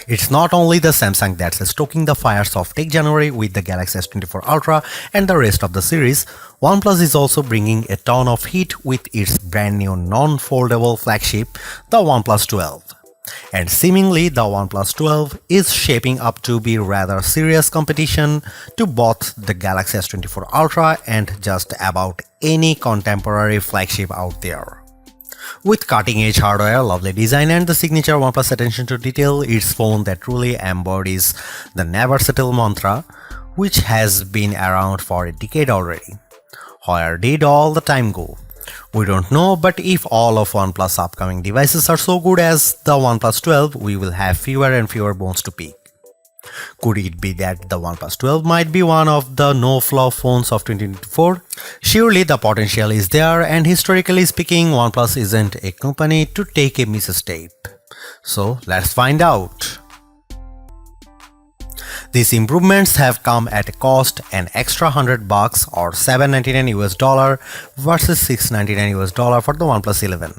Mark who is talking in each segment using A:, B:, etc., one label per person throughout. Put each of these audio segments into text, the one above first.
A: It's not only the Samsung that's stoking the fires of Tech January with the Galaxy S24 Ultra and the rest of the series. OnePlus is also bringing a ton of heat with its brand new non-foldable flagship, the OnePlus 12. And seemingly the OnePlus 12 is shaping up to be rather serious competition to both the Galaxy S24 Ultra and just about any contemporary flagship out there. With cutting-edge hardware, lovely design and the signature OnePlus attention to detail, it's phone that truly embodies the never settle mantra, which has been around for a decade already. Where did all the time go? We don't know, but if all of OnePlus upcoming devices are so good as the OnePlus 12, we will have fewer and fewer bones to pick. Could it be that the OnePlus 12 might be one of the no-flaw phones of 2024? Surely the potential is there, and historically speaking, OnePlus isn't a company to take a misstep. So let's find out. These improvements have come at a cost an extra $100 or $799 versus $699 for the OnePlus 11.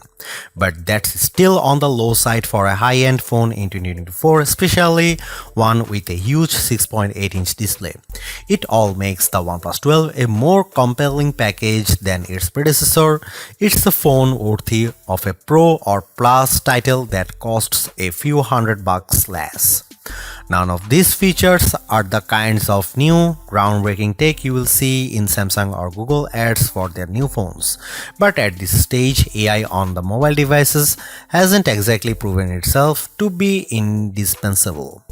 A: But that's still on the low side for a high-end phone in 2024, especially one with a huge 6.8-inch display. It all makes the OnePlus 12 a more compelling package than its predecessor. It's a phone worthy of a Pro or Plus title that costs a few $100 less. None of these features are the kinds of new, groundbreaking tech you will see in Samsung or Google ads for their new phones. But at this stage, AI on the mobile devices hasn't exactly proven itself to be indispensable.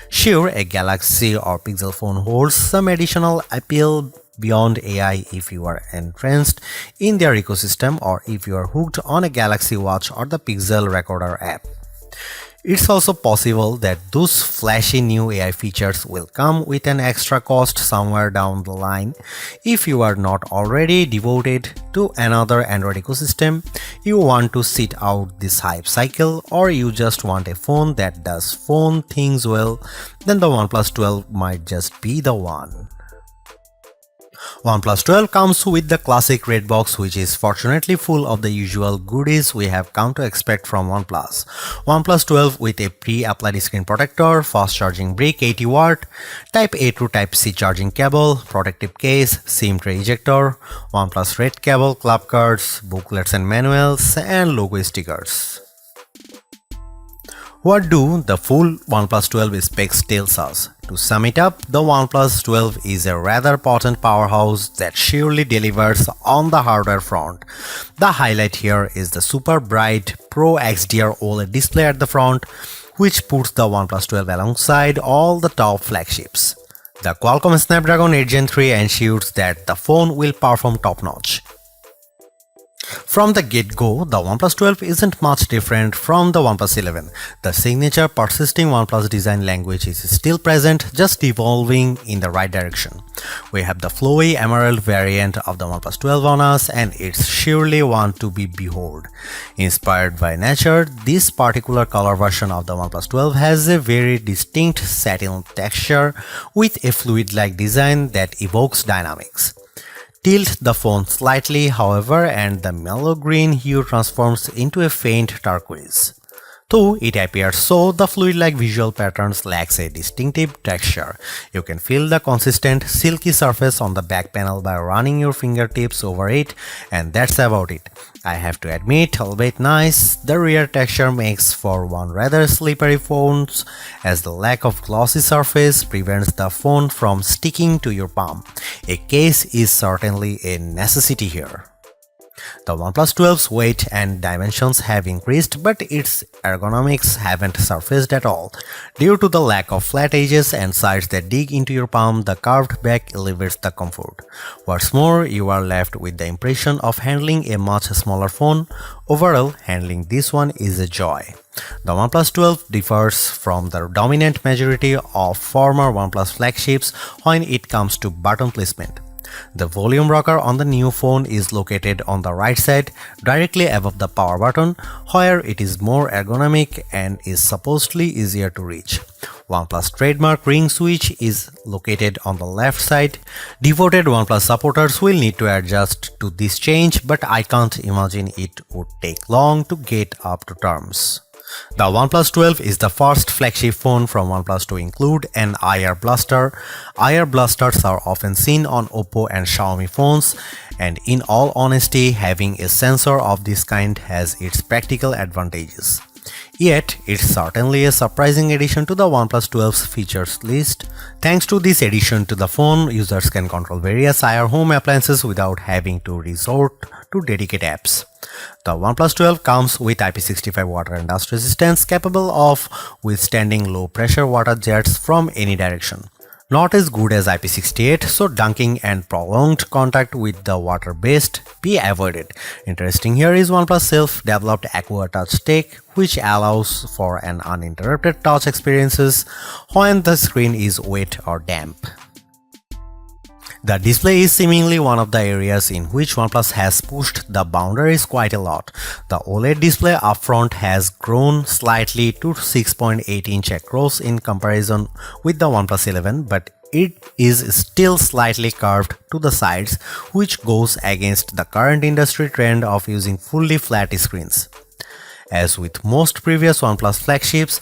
A: Sure, a Galaxy or Pixel phone holds some additional appeal beyond AI if you are entranced in their ecosystem or if you are hooked on a Galaxy Watch or the Pixel Recorder app. It's also possible that those flashy new AI features will come with an extra cost somewhere down the line. If you are not already devoted to another Android ecosystem, you want to sit out this hype cycle, or you just want a phone that does phone things well, then the OnePlus 12 might just be the one. OnePlus 12 comes with the classic red box, which is fortunately full of the usual goodies we have come to expect from OnePlus. OnePlus 12 with a pre-applied screen protector, fast charging brick 80 watt, Type A to Type C charging cable, protective case, SIM tray ejector, OnePlus Red cable, club cards, booklets and manuals, and logo stickers. What do the full OnePlus 12 specs tells us? To sum it up, the OnePlus 12 is a rather potent powerhouse that surely delivers on the hardware front. The highlight here is the super bright Pro XDR OLED display at the front, which puts the OnePlus 12 alongside all the top flagships. The Qualcomm Snapdragon 8 Gen 3 ensures that the phone will perform top-notch. From the get-go, the OnePlus 12 isn't much different from the OnePlus 11. The signature persisting OnePlus design language is still present, just evolving in the right direction. We have the flowy emerald variant of the OnePlus 12 on us, and it's surely one to be behold. Inspired by nature, this particular color version of the OnePlus 12 has a very distinct satin texture with a fluid-like design that evokes dynamics. Tilt the phone slightly, however, and the mellow green hue transforms into a faint turquoise. Though it appears so, the fluid-like visual patterns lacks a distinctive texture. You can feel the consistent, silky surface on the back panel by running your fingertips over it, and that's about it. I have to admit, albeit nice, the rear texture makes for one rather slippery phone, as the lack of glossy surface prevents the phone from sticking to your palm. A case is certainly a necessity here. The OnePlus 12's weight and dimensions have increased, but its ergonomics haven't surfaced at all. Due to the lack of flat edges and sides that dig into your palm, the curved back elevates the comfort. What's more, you are left with the impression of handling a much smaller phone. Overall, handling this one is a joy. The OnePlus 12 differs from the dominant majority of former OnePlus flagships when it comes to button placement. The volume rocker on the new phone is located on the right side, directly above the power button, where it is more ergonomic and is supposedly easier to reach. OnePlus trademark ring switch is located on the left side. Devoted OnePlus supporters will need to adjust to this change, but I can't imagine it would take long to get up to terms. The OnePlus 12 is the first flagship phone from OnePlus to include an IR blaster. IR blasters are often seen on Oppo and Xiaomi phones, and in all honesty, having a sensor of this kind has its practical advantages. Yet, it's certainly a surprising addition to the OnePlus 12's features list. Thanks to this addition to the phone, users can control various IR home appliances without having to resort to dedicated apps. The OnePlus 12 comes with IP65 water and dust resistance, capable of withstanding low pressure water jets from any direction. Not as good as IP68, so dunking and prolonged contact with the water best be avoided. Interesting here is OnePlus self-developed Aqua Touch tech, which allows for an uninterrupted touch experiences when the screen is wet or damp. The display is seemingly one of the areas in which OnePlus has pushed the boundaries quite a lot. The OLED display upfront has grown slightly to 6.8-inch across in comparison with the OnePlus 11, but it is still slightly curved to the sides, which goes against the current industry trend of using fully flat screens. As with most previous OnePlus flagships,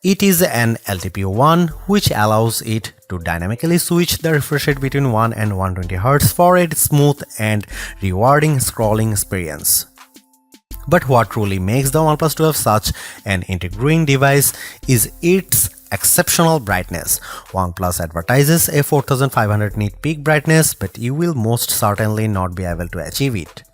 A: it is an LTPO1, which allows it to dynamically switch the refresh rate between 1 and 120Hz for a smooth and rewarding scrolling experience. But what truly makes the OnePlus 12 such an intriguing device is its exceptional brightness. OnePlus advertises a 4500 nit peak brightness, but you will most certainly not be able to achieve it.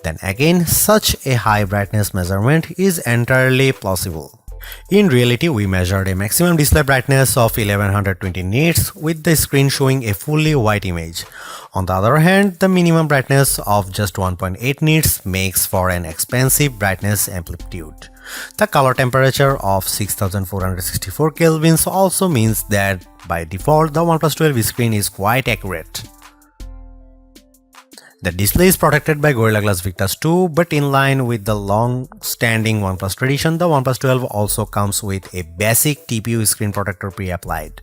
A: Then again, such a high brightness measurement is entirely plausible. In reality, we measured a maximum display brightness of 1120 nits with the screen showing a fully white image. On the other hand, the minimum brightness of just 1.8 nits makes for an expensive brightness amplitude. The color temperature of 6464 kelvins also means that by default the OnePlus 12 screen is quite accurate. The display is protected by Gorilla Glass Victus 2, but in line with the long-standing OnePlus tradition, the OnePlus 12 also comes with a basic TPU screen protector pre-applied.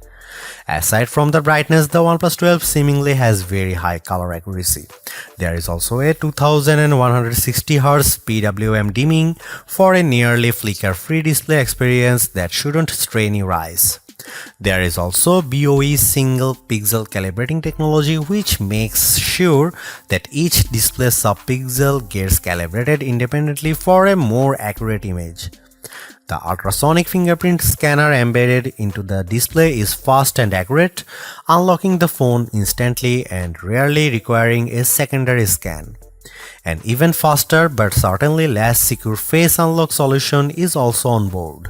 A: Aside from the brightness, the OnePlus 12 seemingly has very high color accuracy. There is also a 2160Hz PWM dimming for a nearly flicker-free display experience that shouldn't strain your eyes. There is also BOE single pixel calibrating technology, which makes sure that each display subpixel gets calibrated independently for a more accurate image. The ultrasonic fingerprint scanner embedded into the display is fast and accurate, unlocking the phone instantly and rarely requiring a secondary scan. An even faster but certainly less secure face unlock solution is also on board.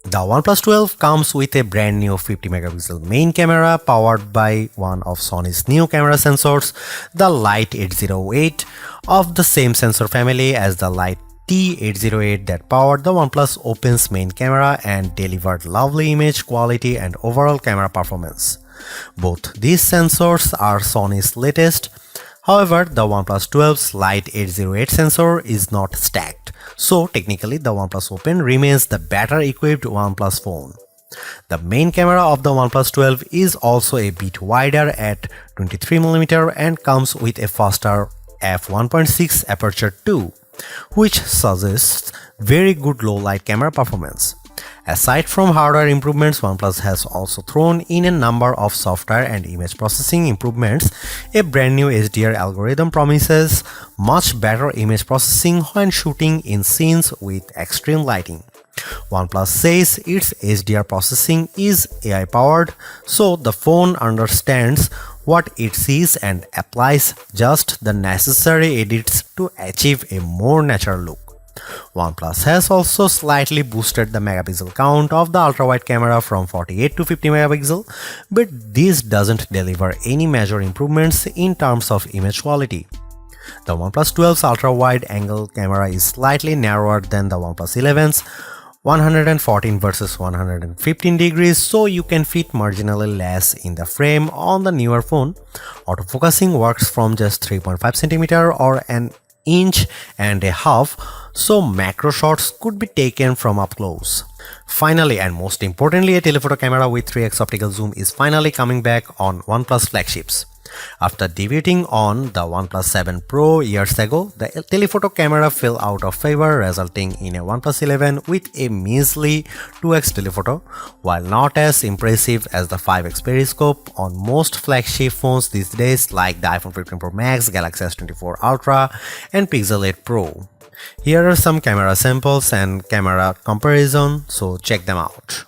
A: The OnePlus 12 comes with a brand new 50MP main camera powered by one of Sony's new camera sensors, the Light 808, of the same sensor family as the Light T808 that powered the OnePlus Open's main camera and delivered lovely image quality and overall camera performance. Both these sensors are Sony's latest. However, the OnePlus 12's Light 808 sensor is not stacked, so technically the OnePlus Open remains the better equipped OnePlus phone. The main camera of the OnePlus 12 is also a bit wider at 23mm and comes with a faster f1.6 aperture too, which suggests very good low light camera performance. Aside from hardware improvements, OnePlus has also thrown in a number of software and image processing improvements. A brand new HDR algorithm promises much better image processing when shooting in scenes with extreme lighting. OnePlus says its HDR processing is AI powered, so the phone understands what it sees and applies just the necessary edits to achieve a more natural look. OnePlus has also slightly boosted the megapixel count of the ultra-wide camera from 48 to 50 megapixel, but this doesn't deliver any major improvements in terms of image quality. The OnePlus 12's ultra-wide angle camera is slightly narrower than the OnePlus 11's 114 versus 115 degrees, so you can fit marginally less in the frame on the newer phone. Autofocusing works from just 3.5 cm or an inch and a half, so macro shots could be taken from up close. Finally, and most importantly, a telephoto camera with 3x optical zoom is finally coming back on OnePlus flagships. After debuting on the OnePlus 7 Pro years ago, the telephoto camera fell out of favor, resulting in a OnePlus 11 with a measly 2x telephoto. While not as impressive as the 5x periscope on most flagship phones these days like the iPhone 15 Pro Max, Galaxy S24 Ultra, and Pixel 8 Pro. Here are some camera samples and camera comparison, so check them out.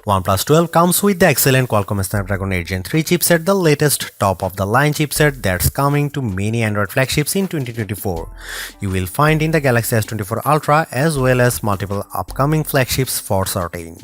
A: OnePlus 12 comes with the excellent Qualcomm Snapdragon 8 Gen 3 chipset, the latest top-of-the-line chipset that's coming to many Android flagships in 2024. You will find in the Galaxy S24 Ultra as well as multiple upcoming flagships for certain.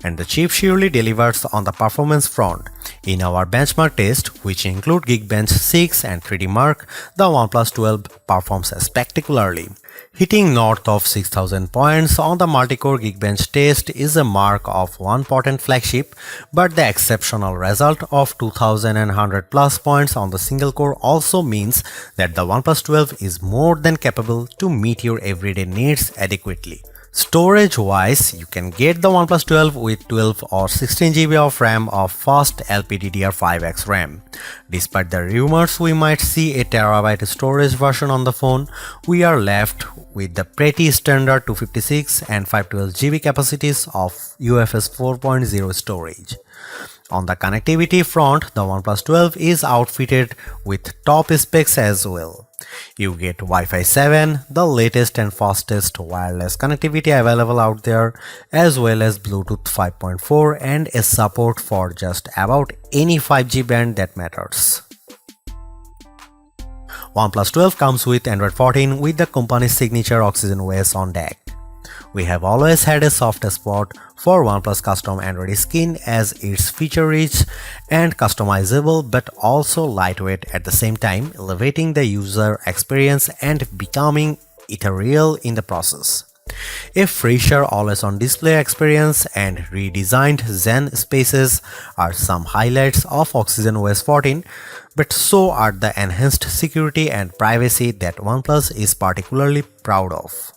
A: And the chip surely delivers on the performance front. In our benchmark test, which include Geekbench 6 and 3D Mark, the OnePlus 12 performs spectacularly. Hitting north of 6000 points on the multi-core Geekbench test is a mark of one potent flagship, but the exceptional result of 2100 plus points on the single core also means that the OnePlus 12 is more than capable to meet your everyday needs adequately. Storage-wise, you can get the OnePlus 12 with 12 or 16GB of RAM of fast LPDDR5X RAM. Despite the rumors we might see a terabyte storage version on the phone, we are left with the pretty standard 256 and 512GB capacities of UFS 4.0 storage. On the connectivity front, the OnePlus 12 is outfitted with top specs as well. You get Wi-Fi 7, the latest and fastest wireless connectivity available out there, as well as Bluetooth 5.4 and a support for just about any 5G band that matters. OnePlus 12 comes with Android 14 with the company's signature Oxygen OS on deck. We have always had a soft spot for OnePlus custom Android skin as it's feature-rich and customizable but also lightweight at the same time, elevating the user experience and becoming ethereal in the process. A fresher always-on display experience and redesigned Zen spaces are some highlights of OxygenOS 14, but so are the enhanced security and privacy that OnePlus is particularly proud of.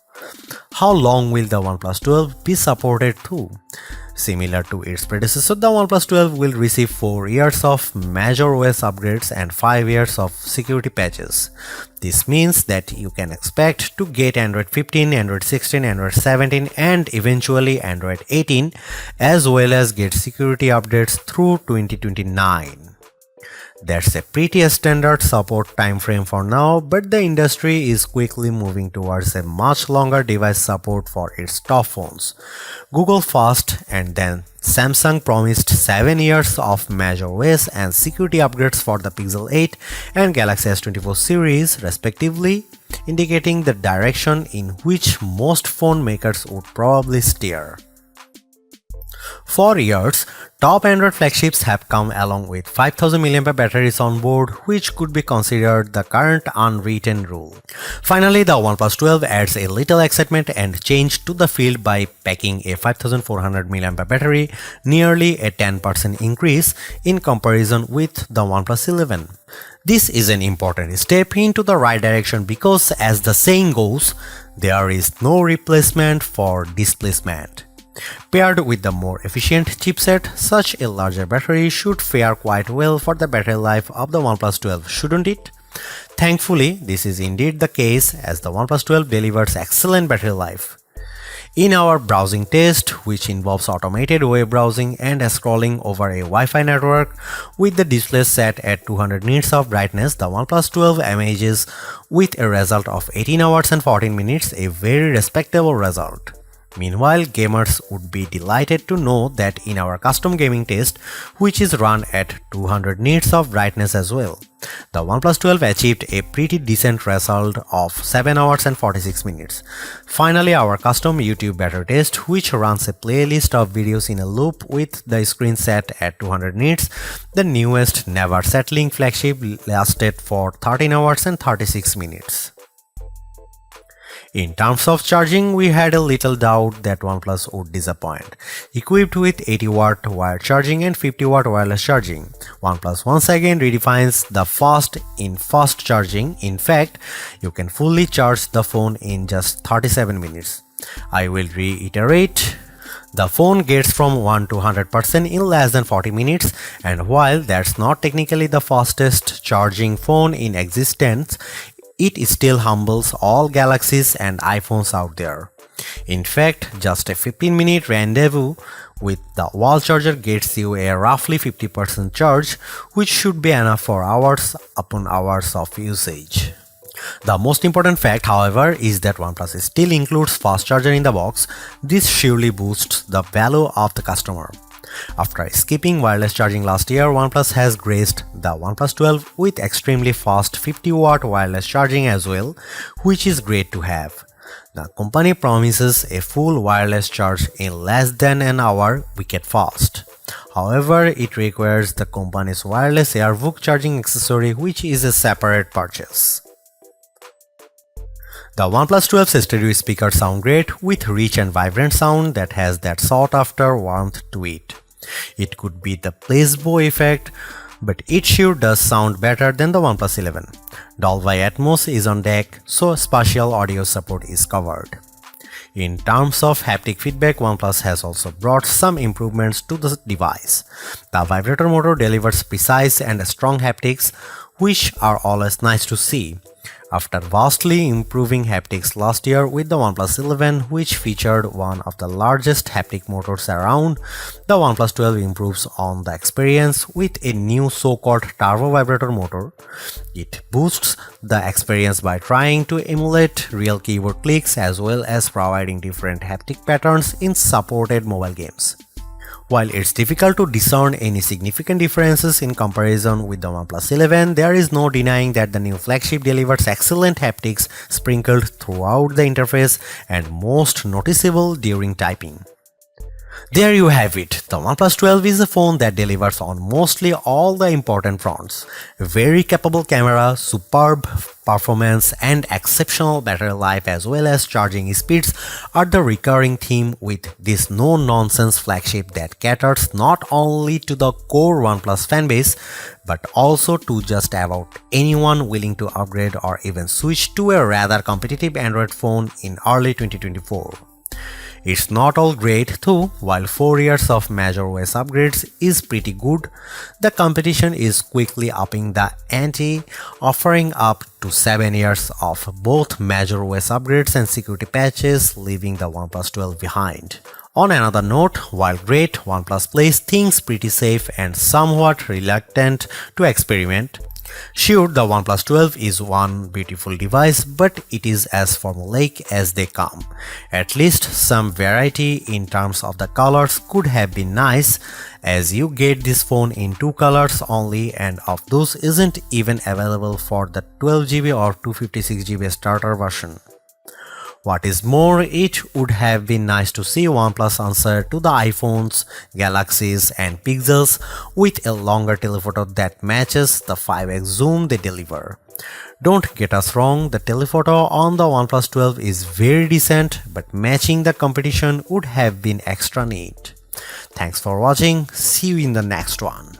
A: How long will the OnePlus 12 be supported through? Similar to its predecessor, the OnePlus 12 will receive 4 years of major OS upgrades and 5 years of security patches. This means that you can expect to get Android 15, Android 16, Android 17 and eventually Android 18 as well as get security updates through 2029. That's a pretty standard support timeframe for now, but the industry is quickly moving towards a much longer device support for its top phones. Google first and then Samsung promised 7 years of major OS and security upgrades for the Pixel 8 and Galaxy S24 series respectively, indicating the direction in which most phone makers would probably steer. For years, top Android flagships have come along with 5000 mAh batteries on board, which could be considered the current unwritten rule. Finally, the OnePlus 12 adds a little excitement and change to the field by packing a 5400 mAh battery, nearly a 10% increase in comparison with the OnePlus 11. This is an important step into the right direction because, as the saying goes, there is no replacement for displacement. Paired with the more efficient chipset, such a larger battery should fare quite well for the battery life of the OnePlus 12, shouldn't it? Thankfully, this is indeed the case as the OnePlus 12 delivers excellent battery life. In our browsing test, which involves automated web browsing and scrolling over a Wi-Fi network with the display set at 200 nits of brightness, the OnePlus 12 emerges with a result of 18 hours and 14 minutes, a very respectable result. Meanwhile, gamers would be delighted to know that in our custom gaming test, which is run at 200 nits of brightness as well, the OnePlus 12 achieved a pretty decent result of 7 hours and 46 minutes. Finally, our custom YouTube battery test, which runs a playlist of videos in a loop with the screen set at 200 nits, the newest never settling flagship lasted for 13 hours and 36 minutes. In terms of charging, we had a little doubt that OnePlus would disappoint. Equipped with 80W wired charging and 50W wireless charging, OnePlus once again redefines the fast in fast charging. In fact, you can fully charge the phone in just 37 minutes. I will reiterate. The phone gets from 1 to 100% in less than 40 minutes, and while that's not technically the fastest charging phone in existence, it still humbles all Galaxies and iPhones out there. In fact, just a 15-minute rendezvous with the wall charger gets you a roughly 50% charge, which should be enough for hours upon hours of usage. The most important fact, however, is that OnePlus still includes fast charger in the box. This surely boosts the value of the customer. After skipping wireless charging last year, OnePlus has graced the OnePlus 12 with extremely fast 50W wireless charging as well, which is great to have. The company promises a full wireless charge in less than an hour, wicked fast. However, it requires the company's wireless AirVook charging accessory, which is a separate purchase. The OnePlus 12's stereo speakers sound great with rich and vibrant sound that has that sought-after warmth to it. It could be the placebo effect, but it sure does sound better than the OnePlus 11. Dolby Atmos is on deck, so spatial audio support is covered. In terms of haptic feedback, OnePlus has also brought some improvements to the device. The vibrator motor delivers precise and strong haptics, which are always nice to see. After vastly improving haptics last year with the OnePlus 11, which featured one of the largest haptic motors around, the OnePlus 12 improves on the experience with a new so-called turbo vibrator motor. It boosts the experience by trying to emulate real keyboard clicks as well as providing different haptic patterns in supported mobile games. While it's difficult to discern any significant differences in comparison with the OnePlus 11, there is no denying that the new flagship delivers excellent haptics sprinkled throughout the interface and most noticeable during typing. There you have it. The OnePlus 12 is a phone that delivers on mostly all the important fronts. Very capable camera, superb performance, and exceptional battery life as well as charging speeds are the recurring theme with this no-nonsense flagship that caters not only to the core OnePlus fanbase but also to just about anyone willing to upgrade or even switch to a rather competitive Android phone in early 2024. It's not all great though. While 4 years of major OS upgrades is pretty good, the competition is quickly upping the ante, offering up to 7 years of both major OS upgrades and security patches, leaving the OnePlus 12 behind. On another note, while great, OnePlus plays things pretty safe and somewhat reluctant to experiment. Sure, the OnePlus 12 is one beautiful device, but it is as formulaic as they come. At least some variety in terms of the colors could have been nice, as you get this phone in 2 colors only, and of those isn't even available for the 12GB or 256GB starter version. What is more, it would have been nice to see OnePlus answer to the iPhones, Galaxies and Pixels with a longer telephoto that matches the 5x zoom they deliver. Don't get us wrong, the telephoto on the OnePlus 12 is very decent, but matching the competition would have been extra neat. Thanks for watching, see you in the next one.